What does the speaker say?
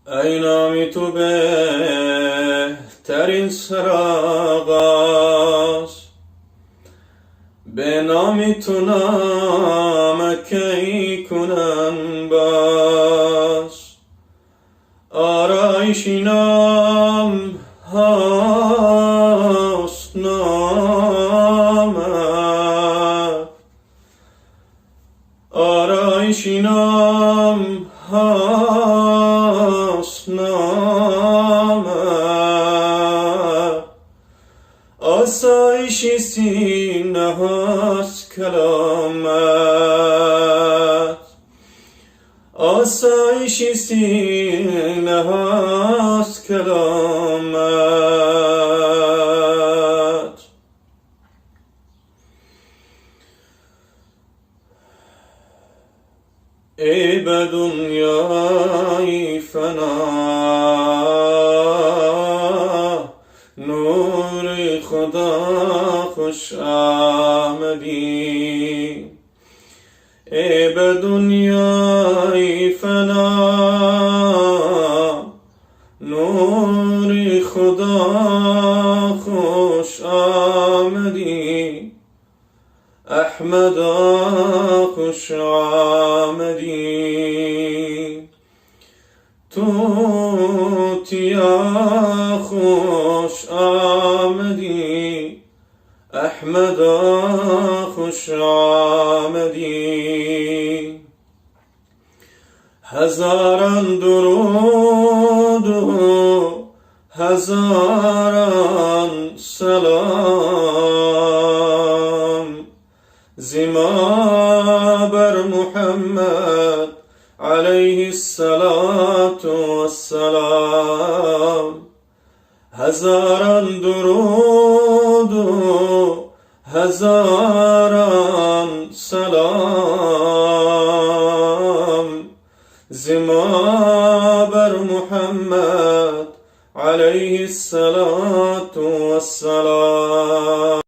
ای نام تو بهترین سرآغاز، به نام تو نامکی کنم باز. آرایش نام هاست نامت، آرایش نام هاست نامت، آسایش سینه هاست کلامت، آسایش سینه هاست کلامت. ای به دنیای فنا نور خدا خوش آمدی، ای به دنیای فنا نور خدا خوش آمدی، احمدا خوش آمدی. توتیا خوش آمدی، احمدا خوش آمدی. هزاران درود و هزاران سلام زما بر محمد علیه الصلاة والسلام. هزاران درود و هزاران سلام زما بر محمد علیه الصلاة والسلام.